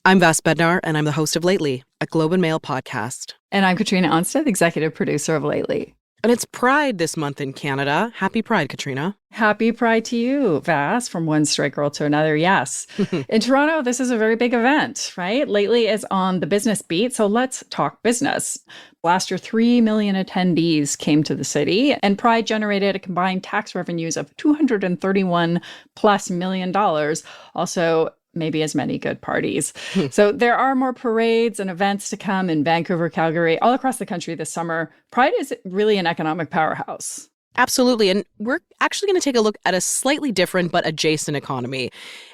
I'm Vass and I'm the host of Lately, a Globe and Mail podcast. And I'm Katrina Onstad, executive producer of Lately. And it's Pride this month in Canada. Happy Pride, Katrina. Happy Pride to you, Vass, from one straight girl to another, yes. In Toronto, this is a very big event, right? Lately is on the business beat, so let's talk business. Last year, 3 million attendees came to the city, and Pride generated a combined tax revenues of $231+ million. Also, maybe as many good parties. So there are more parades and events to come in Vancouver, Calgary, all across the country this summer. Pride is really an economic powerhouse. Absolutely. And we're actually going to take a look at a slightly different but adjacent economy.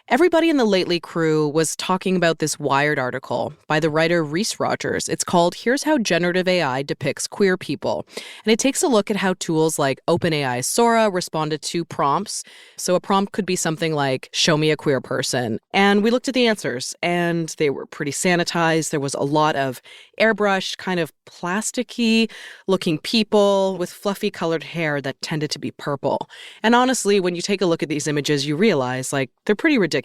Everybody in the Lately crew was talking about this Wired article by the writer Reese Rogers. It's called Here's How Generative AI Depicts Queer People. And it takes a look at how tools like OpenAI's Sora responded to prompts. So a prompt could be something like, show me a queer person. And we looked at the answers, and they were pretty sanitized. There was a lot of airbrushed, kind of plasticky looking people with fluffy colored hair that tended to be purple. And honestly, when you take a look at these images, you realize, they're pretty ridiculous.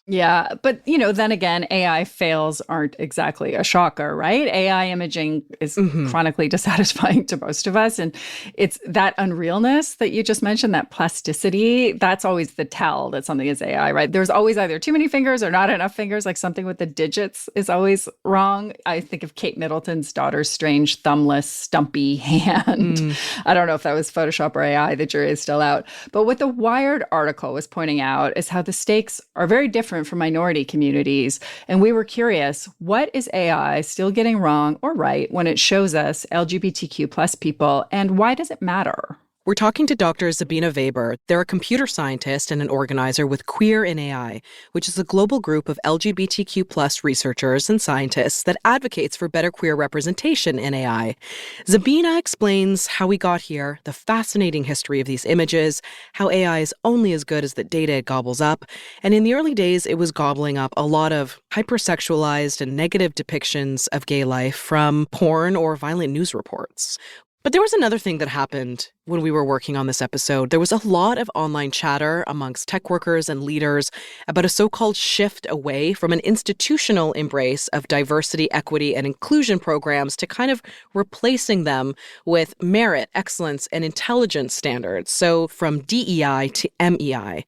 Yeah, but, then again, AI fails aren't exactly a shocker, right? AI imaging is chronically dissatisfying to most of us. And it's that unrealness that you just mentioned, that plasticity, that's always the tell that something is AI, right? There's always either too many fingers or not enough fingers, like something with the digits is always wrong. I think of Kate Middleton's daughter's strange, thumbless, stumpy hand. I don't know if that was Photoshop or AI, the jury is still out. But what the Wired article was pointing out is how the stakes are very different for minority communities. And we were curious, what is AI still getting wrong or right when it shows us LGBTQ plus people, and why does it matter? We're talking to Dr. Sabina Weber. They're a computer scientist and an organizer with Queer in AI, which is a global group of LGBTQ plus researchers and scientists that advocates for better queer representation in AI. Sabina explains how we got here, the fascinating history of these images, how AI is only as good as the data it gobbles up, and in the early days, it was gobbling up a lot of hypersexualized and negative depictions of gay life from porn or violent news reports. But there was another thing that happened when we were working on this episode. There was a lot of online chatter amongst tech workers and leaders about a so-called shift away from an institutional embrace of diversity, equity, and inclusion programs to kind of replacing them with merit, excellence, and intelligence standards. So from DEI to MEI.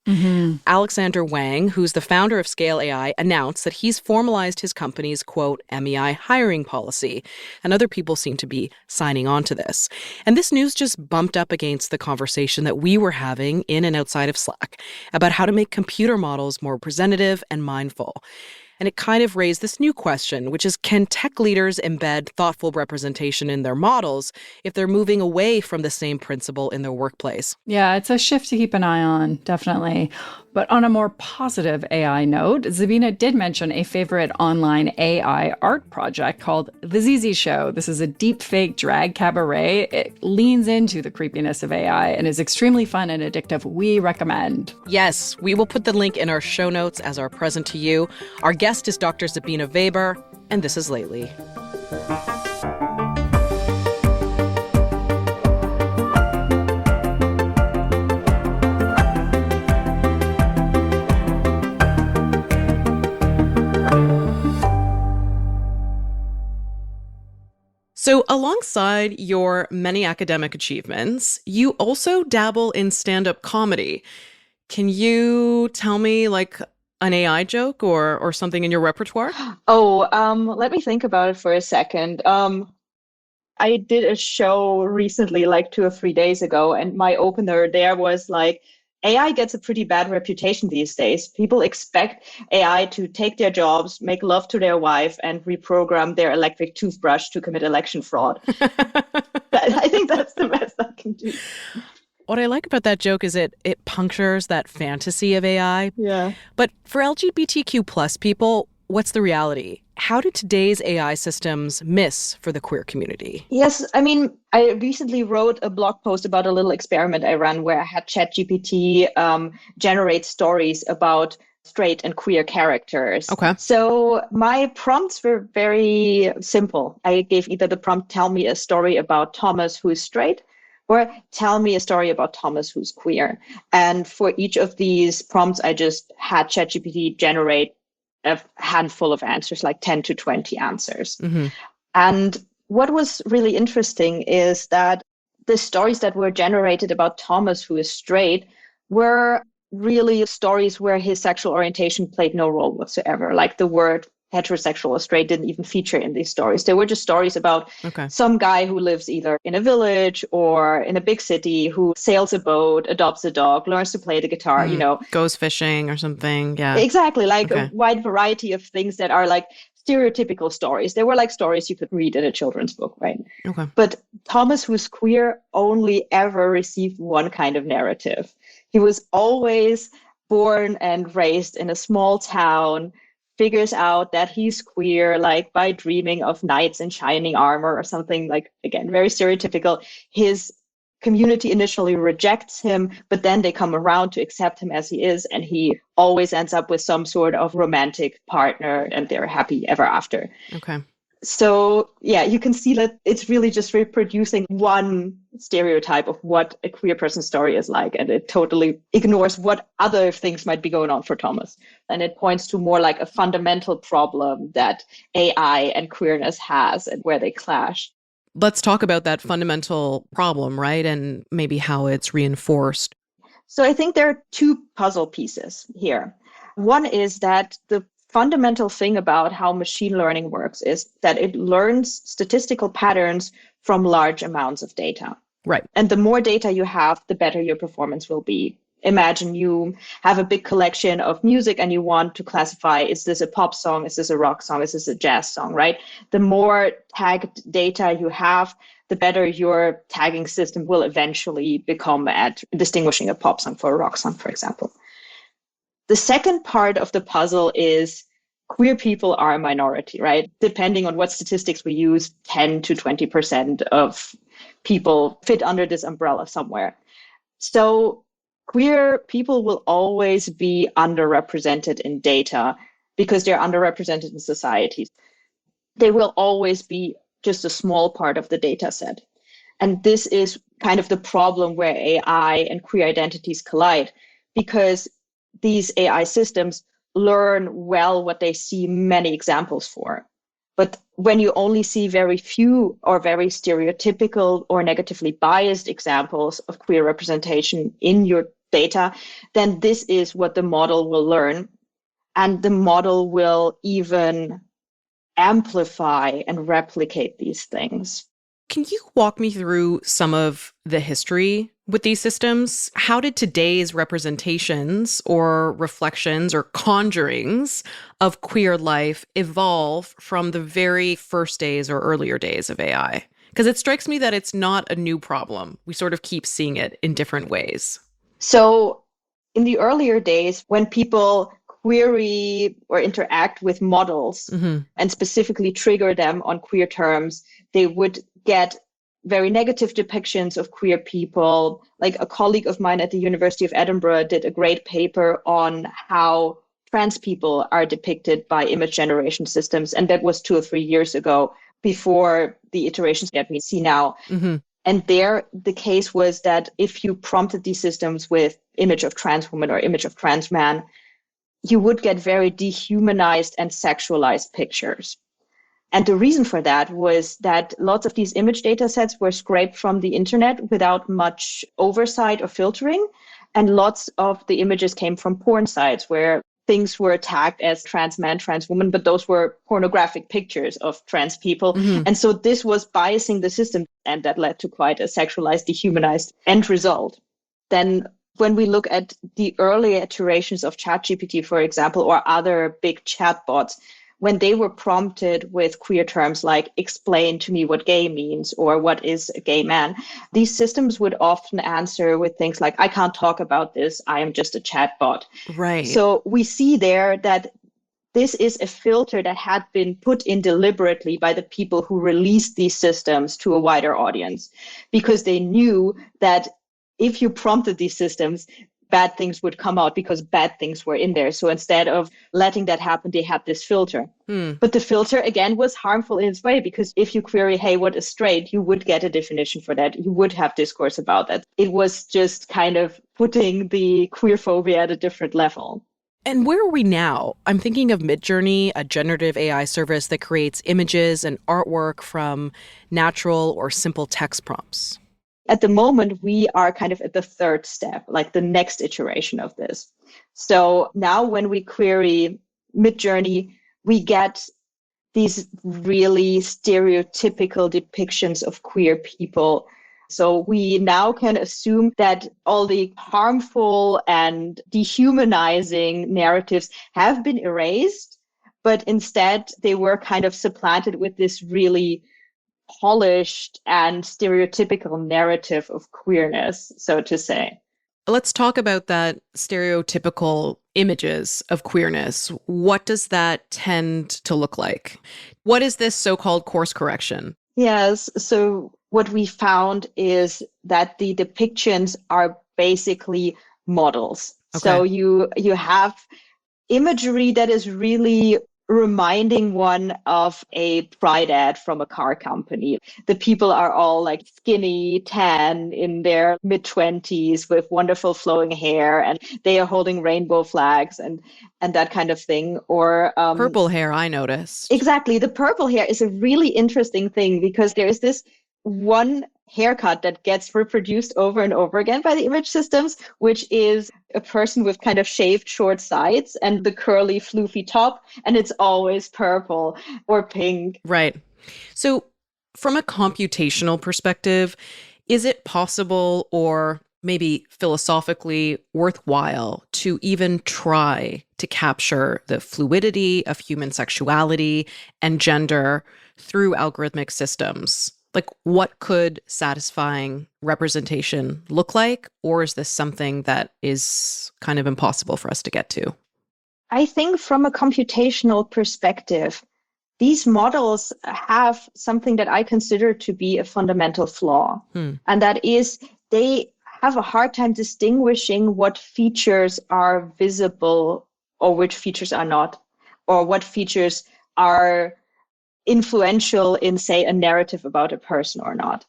Alexander Wang, who's the founder of Scale AI, announced that he's formalized his company's, quote, MEI hiring policy. And other people seem to be signing on to this. And this news just bumped up against the conversation that we were having in and outside of Slack about how to make computer models more representative and mindful. And it kind of raised this new question, which is, can tech leaders embed thoughtful representation in their models if they're moving away from the same principle in their workplace? Yeah, it's a shift to keep an eye on, definitely. But on a more positive AI note, Sabina did mention a favorite online AI art project called The ZZ Show. This is a deep fake drag cabaret. It leans into the creepiness of AI and is extremely fun and addictive. We recommend. Yes, we will put the link in our show notes as our present to you. Our guest is Dr. Sabina Weber, and this is Lately. So alongside your many academic achievements, you also dabble in stand-up comedy. Can you tell me an AI joke or something in your repertoire? Let me think about it for a second. I did a show recently, 2 or 3 days ago, and my opener there was AI gets a pretty bad reputation these days. People expect AI to take their jobs, make love to their wife, and reprogram their electric toothbrush to commit election fraud. I think that's the best I can do. What I like about that joke is it punctures that fantasy of AI. Yeah. But for LGBTQ plus people, what's the reality? How do today's AI systems miss for the queer community? Yes, I recently wrote a blog post about a little experiment I ran where I had ChatGPT generate stories about straight and queer characters. Okay. So my prompts were very simple. I gave either the prompt, tell me a story about Thomas who is straight, or tell me a story about Thomas who's queer. And for each of these prompts, I just had ChatGPT generate a handful of answers, like 10 to 20 answers. Mm-hmm. And what was really interesting is that the stories that were generated about Thomas, who is straight, were really stories where his sexual orientation played no role whatsoever. Like the word heterosexual or straight didn't even feature in these stories. They were just stories about some guy who lives either in a village or in a big city, who sails a boat, adopts a dog, learns to play the guitar, goes fishing or something. Yeah. Exactly. Like a wide variety of things that are like stereotypical stories. They were like stories you could read in a children's book, right? Okay. But Thomas, who's queer, only ever received one kind of narrative. He was always born and raised in a small town, figures out that he's queer, like by dreaming of knights in shining armor or something, like, again, very stereotypical. His community initially rejects him, but then they come around to accept him as he is, and he always ends up with some sort of romantic partner, and they're happy ever after. Okay. So, yeah, you can see that it's really just reproducing one stereotype of what a queer person's story is like, and it totally ignores what other things might be going on for Thomas. And it points to more like a fundamental problem that AI and queerness has and where they clash. Let's talk about that fundamental problem, right? And maybe how it's reinforced. So I think there are two puzzle pieces here. One is that the fundamental thing about how machine learning works is that it learns statistical patterns from large amounts of data. Right. And the more data you have, the better your performance will be. Imagine you have a big collection of music and you want to classify, is this a pop song? Is this a rock song? Is this a jazz song, right? The more tagged data you have, the better your tagging system will eventually become at distinguishing a pop song for a rock song, for example. The second part of the puzzle is queer people are a minority, right? Depending on what statistics we use, 10 to 20% of people fit under this umbrella somewhere. So queer people will always be underrepresented in data because they're underrepresented in societies. They will always be just a small part of the data set. And this is kind of the problem where AI and queer identities collide, because these AI systems learn well what they see many examples for. But when you only see very few or very stereotypical or negatively biased examples of queer representation in your data, then this is what the model will learn. And the model will even amplify and replicate these things. Can you walk me through some of the history with these systems? How did today's representations or reflections or conjurings of queer life evolve from the very first days or earlier days of AI? Because it strikes me that it's not a new problem. We sort of keep seeing it in different ways. So in the earlier days, when people query or interact with models and specifically trigger them on queer terms, they would get very negative depictions of queer people. Like a colleague of mine at the University of Edinburgh did a great paper on how trans people are depicted by image generation systems. And that was 2 or 3 years ago, before the iterations that we see now. And there, the case was that if you prompted these systems with image of trans woman or image of trans man, you would get very dehumanized and sexualized pictures. And the reason for that was that lots of these image data sets were scraped from the internet without much oversight or filtering. And lots of the images came from porn sites where things were tagged as trans man, trans woman, but those were pornographic pictures of trans people. And so this was biasing the system, and that led to quite a sexualized, dehumanized end result. Then when we look at the early iterations of ChatGPT, for example, or other big chatbots, when they were prompted with queer terms like explain to me what gay means or what is a gay man, these systems would often answer with things like, I can't talk about this, I am just a chatbot. Right. So we see there that this is a filter that had been put in deliberately by the people who released these systems to a wider audience, because they knew that if you prompted these systems, bad things would come out because bad things were in there. So instead of letting that happen, they had this filter. But the filter, again, was harmful in its way, because if you query, hey, what is straight, you would get a definition for that. You would have discourse about that. It was just kind of putting the queer phobia at a different level. And where are we now? I'm thinking of Midjourney, a generative AI service that creates images and artwork from natural or simple text prompts. At the moment, we are kind of at the third step, like the next iteration of this. So now when we query Midjourney, we get these really stereotypical depictions of queer people. So we now can assume that all the harmful and dehumanizing narratives have been erased, but instead they were kind of supplanted with this really polished and stereotypical narrative of queerness, so to say. Let's talk about that stereotypical images of queerness. What does that tend to look like? What is this so-called course correction? Yes, so what we found is that the depictions are basically models. Okay. So you have imagery that is really reminding one of a Pride ad from a car company. The people are all like skinny, tan, in their mid-20s with wonderful flowing hair, and they are holding rainbow flags and that kind of thing. Or purple hair, I noticed. Exactly. The purple hair is a really interesting thing because there is this one haircut that gets reproduced over and over again by the image systems, which is a person with kind of shaved short sides and the curly floofy top, and it's always purple or pink. Right. So from a computational perspective, is it possible or maybe philosophically worthwhile to even try to capture the fluidity of human sexuality and gender through algorithmic systems? Like, what could satisfying representation look like? Or is this something that is kind of impossible for us to get to? I think from a computational perspective, these models have something that I consider to be a fundamental flaw. And that is they have a hard time distinguishing what features are visible or which features are not, or what features are influential in, say, a narrative about a person or not.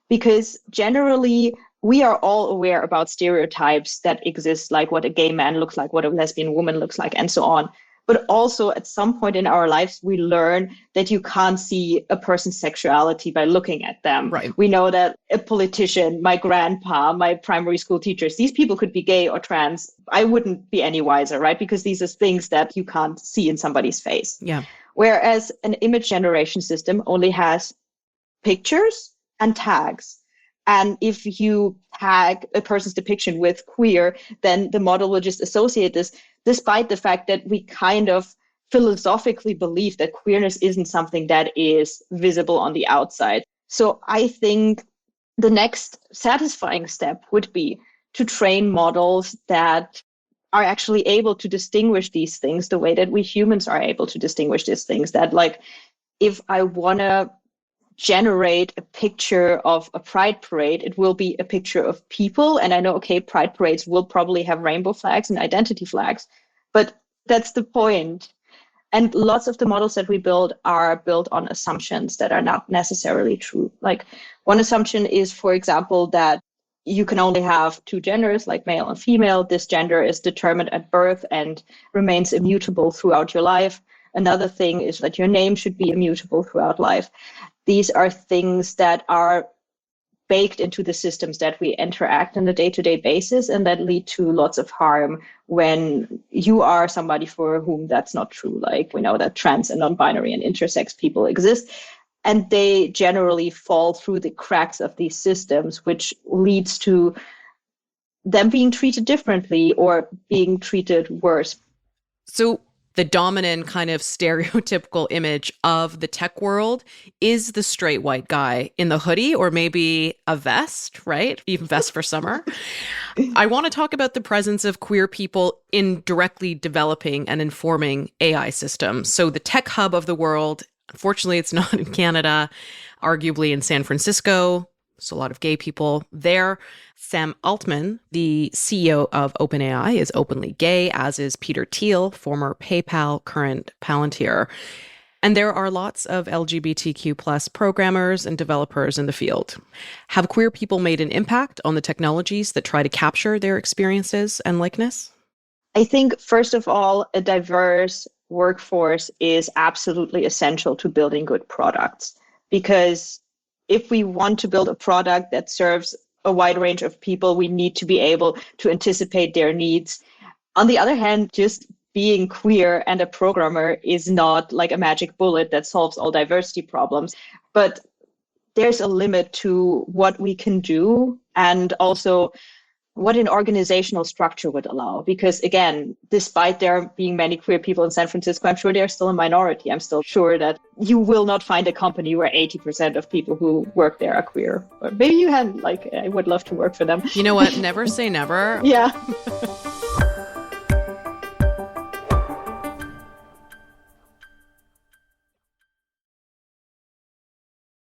Because generally, we are all aware about stereotypes that exist, like what a gay man looks like, what a lesbian woman looks like, and so on. But also at some point in our lives, we learn that you can't see a person's sexuality by looking at them. Right. We know that a politician, my grandpa, my primary school teachers, these people could be gay or trans. I wouldn't be any wiser, right? Because these are things that you can't see in somebody's face. Yeah. Whereas an image generation system only has pictures and tags. And if you tag a person's depiction with queer, then the model will just associate this, despite the fact that we kind of philosophically believe that queerness isn't something that is visible on the outside. So I think the next satisfying step would be to train models that are actually able to distinguish these things the way that we humans are able to distinguish these things. That, like, if I want to generate a picture of a pride parade, it will be a picture of people. And I know, okay, pride parades will probably have rainbow flags and identity flags, but that's the point. And lots of the models that we build are built on assumptions that are not necessarily true. Like, one assumption is, for example, that you can only have two genders, like male and female. This gender is determined at birth and remains immutable throughout your life. Another thing is that your name should be immutable throughout life. These are things that are baked into the systems that we interact on a day-to-day basis, and that lead to lots of harm when you are somebody for whom that's not true. Like, we know that trans and non-binary and intersex people exist, and they generally fall through the cracks of these systems, which leads to them being treated differently or being treated worse. So the dominant kind of stereotypical image of the tech world is the straight white guy in the hoodie, or maybe a vest, right? Even vest for summer. I want to talk about the presence of queer people in directly developing and informing AI systems. So the tech hub of the world, unfortunately, it's not in Canada, arguably in San Francisco. So a lot of gay people there. Sam Altman, the CEO of OpenAI, is openly gay, as is Peter Thiel, former PayPal, current Palantir. And there are lots of LGBTQ plus programmers and developers in the field. Have queer people made an impact on the technologies that try to capture their experiences and likeness? I think, first of all, a diverse workforce is absolutely essential to building good products. Because if we want to build a product that serves a wide range of people, we need to be able to anticipate their needs. On the other hand, just being queer and a programmer is not like a magic bullet that solves all diversity problems. But there's a limit to what we can do, and also what an organizational structure would allow. Because again, despite there being many queer people in San Francisco, I'm sure they're still a minority. I'm still sure that you will not find a company where 80% of people who work there are queer. Or maybe you had, like, I would love to work for them. You know what? Never say never. Yeah.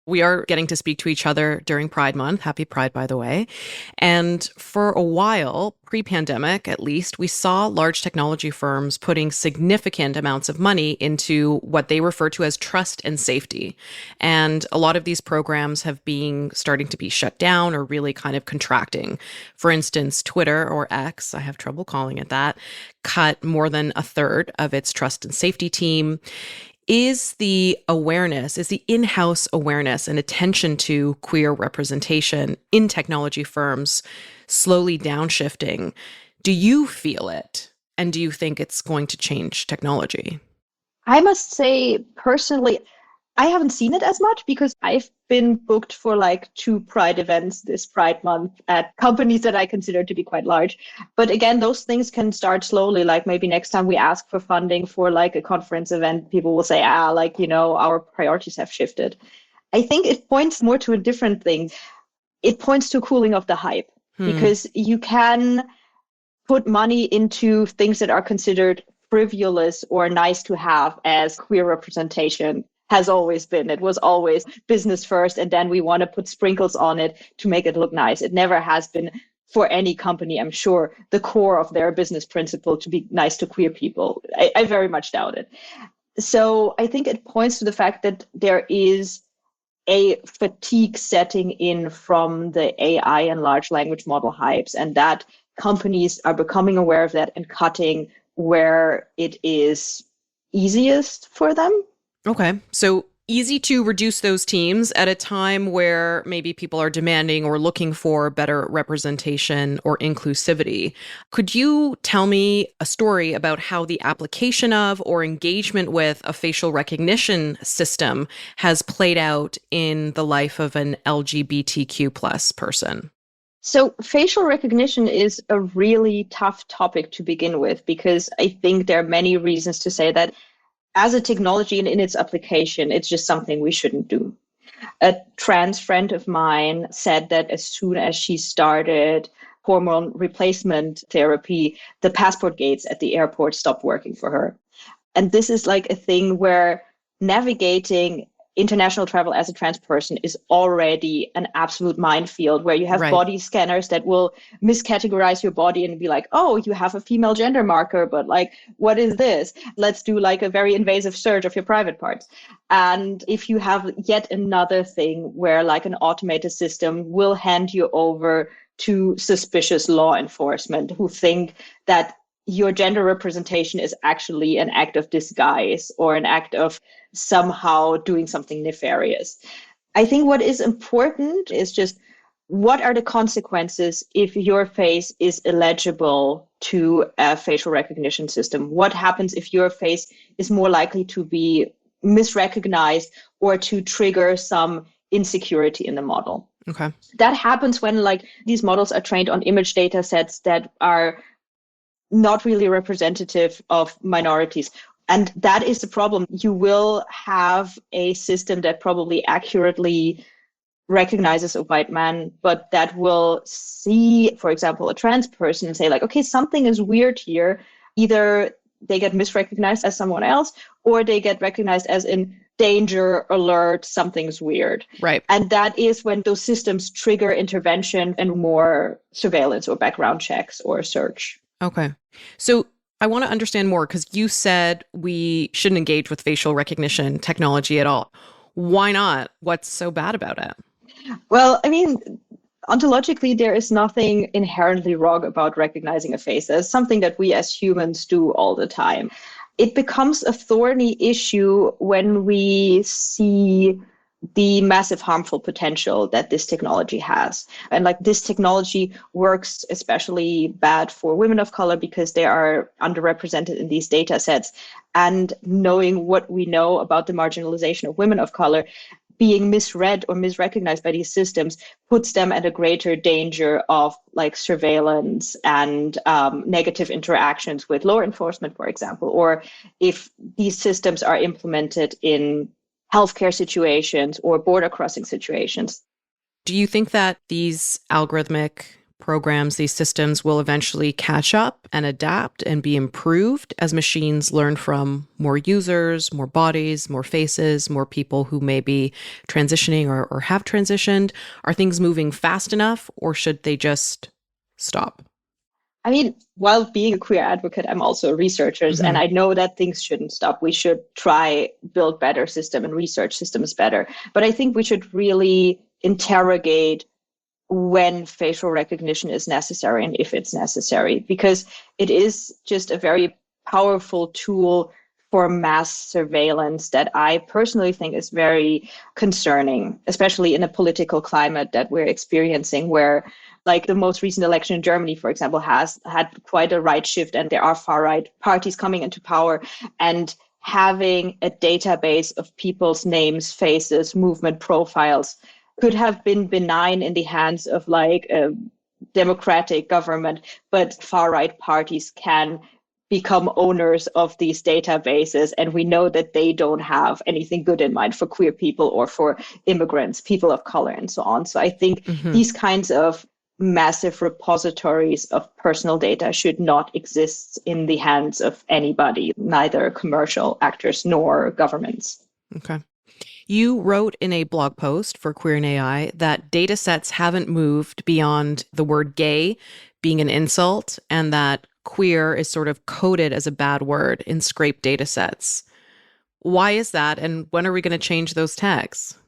We are getting to speak to each other during Pride Month. Happy Pride, by the way. And for a while, pre-pandemic at least, we saw large technology firms putting significant amounts of money into what they refer to as trust and safety. And a lot of these programs have been starting to be shut down or really kind of contracting. For instance, Twitter, or X, I have trouble calling it that, cut more than a third of its trust and safety team. Is the in-house awareness and attention to queer representation in technology firms slowly downshifting? Do you feel it? And do you think it's going to change technology? I must say, personally, I haven't seen it as much because I've been booked for like 2 Pride events this Pride month at companies that I consider to be quite large. But again, those things can start slowly. Like maybe next time we ask for funding for like a conference event, people will say, our priorities have shifted. I think it points more to a different thing. It points to cooling of the hype because you can put money into things that are considered frivolous or nice to have, as queer representation has always been. It was always business first, and then we want to put sprinkles on it to make it look nice. It never has been, for any company, I'm sure, the core of their business principle to be nice to queer people. I very much doubt it. So I think it points to the fact that there is a fatigue setting in from the AI and large language model hypes, and that companies are becoming aware of that and cutting where it is easiest for them. Okay. So easy to reduce those teams at a time where maybe people are demanding or looking for better representation or inclusivity. Could you tell me a story about how the application of or engagement with a facial recognition system has played out in the life of an LGBTQ plus person? So facial recognition is a really tough topic to begin with, because I think there are many reasons to say that as a technology and in its application, it's just something we shouldn't do. A trans friend of mine said that as soon as she started hormone replacement therapy, the passport gates at the airport stopped working for her. And this is like a thing where navigating international travel as a trans person is already an absolute minefield, where you have body scanners that will miscategorize your body and be like, oh, you have a female gender marker, but like, what is this? Let's do like a very invasive search of your private parts. And if you have yet another thing where like an automated system will hand you over to suspicious law enforcement who think that your gender representation is actually an act of disguise or an act of somehow doing something nefarious. I think what is important is just, what are the consequences if your face is illegible to a facial recognition system? What happens if your face is more likely to be misrecognized or to trigger some insecurity in the model? Okay. That happens when like these models are trained on image data sets that are not really representative of minorities. And that is the problem. You will have a system that probably accurately recognizes a white man, but that will see, for example, a trans person and say like, okay, something is weird here. Either they get misrecognized as someone else, or they get recognized as in danger, alert, something's weird. Right. And that is when those systems trigger intervention and more surveillance or background checks or search. Okay. So I want to understand more, because you said we shouldn't engage with facial recognition technology at all. Why not? What's so bad about it? Well, I mean, Ontologically, there is nothing inherently wrong about recognizing a face. It's something that we as humans do all the time. It becomes a thorny issue when we see the massive harmful potential that this technology has. And like this technology works especially bad for women of color because they are underrepresented in these data sets. And knowing what we know about the marginalization of women of color, being misread or misrecognized by these systems puts them at a greater danger of like surveillance and negative interactions with law enforcement, for example, or if these systems are implemented in healthcare situations or border crossing situations. Do you think that these algorithmic programs, these systems will eventually catch up and adapt and be improved as machines learn from more users, more bodies, more faces, more people who may be transitioning or have transitioned? Are things moving fast enough, or should they just stop? I mean, while being a queer advocate, I'm also a researcher, and I know that things shouldn't stop. We should try build better system and research systems better. But I think we should really interrogate when facial recognition is necessary and if it's necessary, because it is just a very powerful tool for mass surveillance that I personally think is very concerning, especially in a political climate that we're experiencing, where like the most recent election in Germany, for example, has had quite a right shift, and there are far right parties coming into power. And having a database of people's names, faces, movement profiles could have been benign in the hands of like a democratic government, but far right parties can become owners of these databases. And we know that they don't have anything good in mind for queer people or for immigrants, people of color, and so on. So I think these kinds of massive repositories of personal data should not exist in the hands of anybody, neither commercial actors nor governments. Okay. You wrote in a blog post for Queer in AI that data sets haven't moved beyond the word gay being an insult, and that queer is sort of coded as a bad word in scraped data sets. Why is that, and when are we going to change those tags?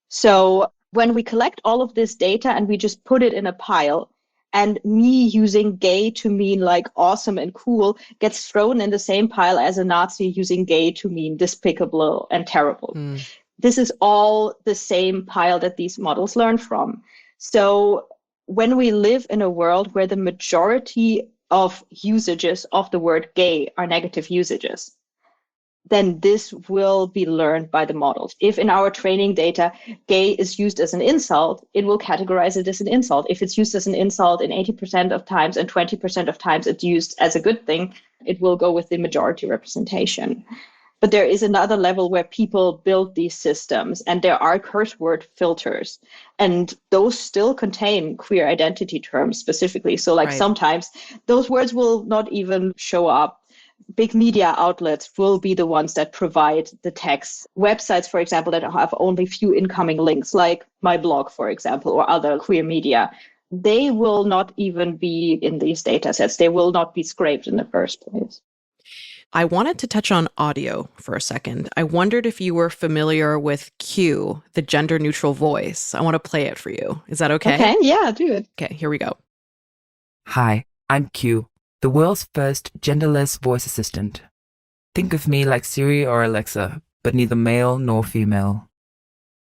So when we collect all of this data and we just put it in a pile, and me using gay to mean like awesome and cool gets thrown in the same pile as a Nazi using gay to mean despicable and terrible. This is all the same pile that these models learn from. So when we live in a world where the majority of usages of the word gay are negative usages, then this will be learned by the models. If in our training data, gay is used as an insult, it will categorize it as an insult. If it's used as an insult in 80% of times and 20% of times it's used as a good thing, it will go with the majority representation. But there is another level where people build these systems, and there are curse word filters, and those still contain queer identity terms specifically. So like sometimes those words will not even show up. Big media outlets will be the ones that provide the text. Websites, for example, that have only few incoming links, like my blog, for example, or other queer media, they will not even be in these data sets. They will not be scraped in the first place. I wanted to touch on audio for a second. I wondered if you were familiar with Q, the gender neutral voice. I want to play it for you. Is that okay? Okay, yeah, do it. Okay, here we go. Hi, I'm Q, the world's first genderless voice assistant. Think of me like Siri or Alexa, but neither male nor female.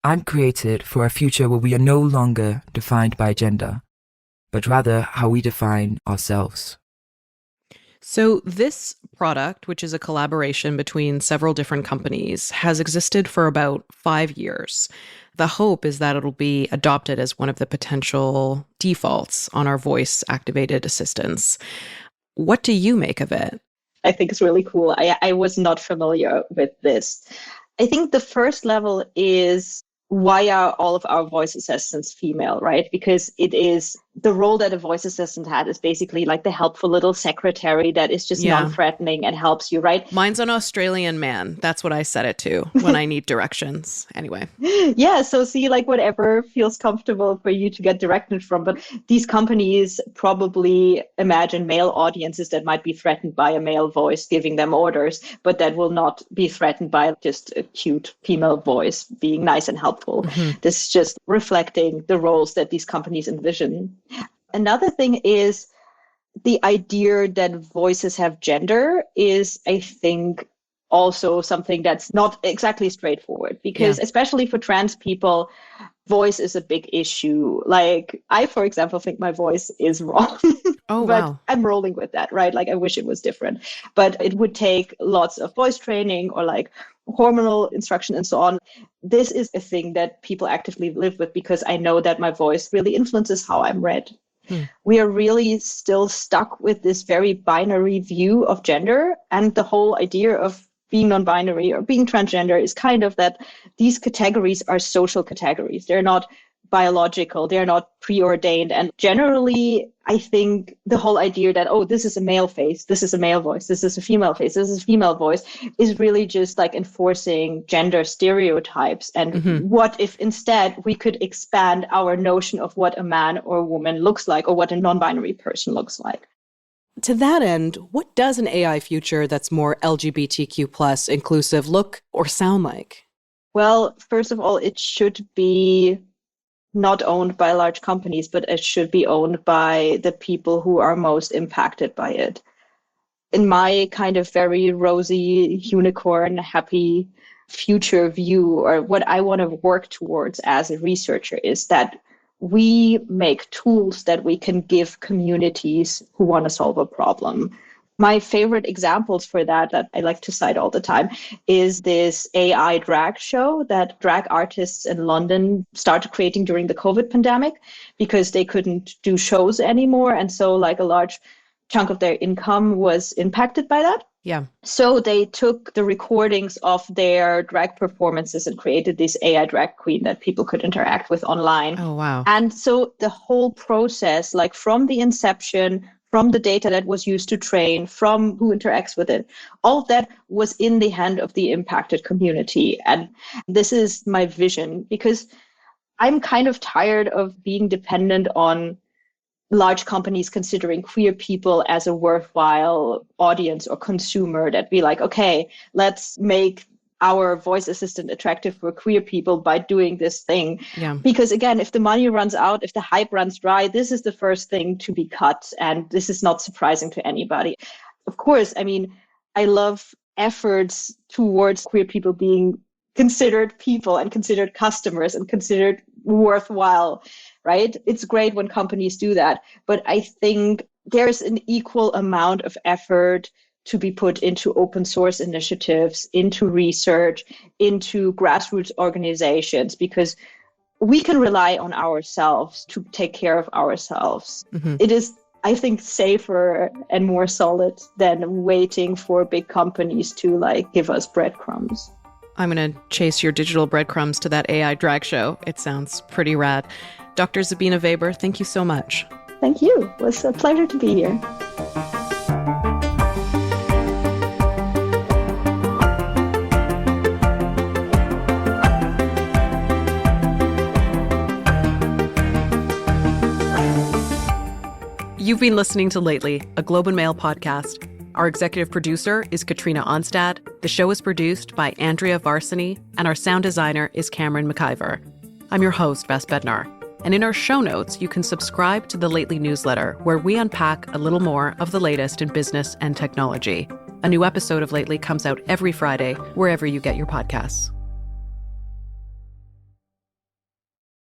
I'm created for a future where we are no longer defined by gender, but rather how we define ourselves. So this product, which is a collaboration between several different companies, has existed for about 5 years. The hope is that it'll be adopted as one of the potential defaults on our voice-activated assistants. What do you make of it? I think it's really cool. I was not familiar with this. I think the first level is, why are all of our voice assistants female, right? Because it is the role that a voice assistant had is basically like the helpful little secretary that is just non-threatening and helps you, right? Mine's an Australian man. That's what I set it to when I need directions. Anyway. Yeah, so see, like whatever feels comfortable for you to get directed from. But these companies probably imagine male audiences that might be threatened by a male voice giving them orders, but that will not be threatened by just a cute female voice being nice and helpful. This is just reflecting the roles that these companies envision. Another thing is the idea that voices have gender is, I think, also something that's not exactly straightforward, because especially for trans people, voice is a big issue. Like I, for example, think my voice is wrong. Oh, but wow. I'm rolling with that, right? Like I wish it was different, but it would take lots of voice training or like hormonal instruction and so on. This is a thing that people actively live with because I know that my voice really influences how I'm read. We are really still stuck with this very binary view of gender, and the whole idea of being non-binary or being transgender is kind of that these categories are social categories. They're not biological, they're not preordained. And generally, I think the whole idea that, oh, this is a male face, this is a male voice, this is a female face, this is a female voice, is really just like enforcing gender stereotypes. And what if instead we could expand our notion of what a man or a woman looks like, or what a non-binary person looks like? To that end, what does an AI future that's more LGBTQ plus inclusive look or sound like? Well, first of all, it should be not owned by large companies, but it should be owned by the people who are most impacted by it. In my kind of very rosy, unicorn, happy future view, or what I want to work towards as a researcher, is that we make tools that we can give communities who want to solve a problem. My favorite examples for that I like to cite all the time is this AI drag show that drag artists in London started creating during the COVID pandemic because they couldn't do shows anymore. And so like a large chunk of their income was impacted by that. Yeah. So they took the recordings of their drag performances and created this AI drag queen that people could interact with online. Oh, wow. And so the whole process, like from the inception, from the data that was used to train, from who interacts with it, all of that was in the hand of the impacted community. And this is my vision, because I'm kind of tired of being dependent on large companies considering queer people as a worthwhile audience or consumer, that be like, okay, let's make our voice assistant attractive for queer people by doing this thing. Yeah. Because again, if the money runs out, if the hype runs dry, this is the first thing to be cut. And this is not surprising to anybody. Of course, I mean, I love efforts towards queer people being considered people and considered customers and considered worthwhile, right? It's great when companies do that. But I think there's an equal amount of effort to be put into open source initiatives, into research, into grassroots organizations, because we can rely on ourselves to take care of ourselves. It is, I think, safer and more solid than waiting for big companies to like give us breadcrumbs. I'm going to chase your digital breadcrumbs to that AI drag show. It sounds pretty rad. Dr. Sabine Weber, thank you so much. Thank you. It was a pleasure to be here. You've been listening to Lately, a Globe and Mail podcast. Our executive producer is Katrina Onstad. The show is produced by Andrea Varsany, and our sound designer is Cameron McIver. I'm your host, Bess Bednar. And in our show notes, you can subscribe to the Lately newsletter, where we unpack a little more of the latest in business and technology. A new episode of Lately comes out every Friday, wherever you get your podcasts.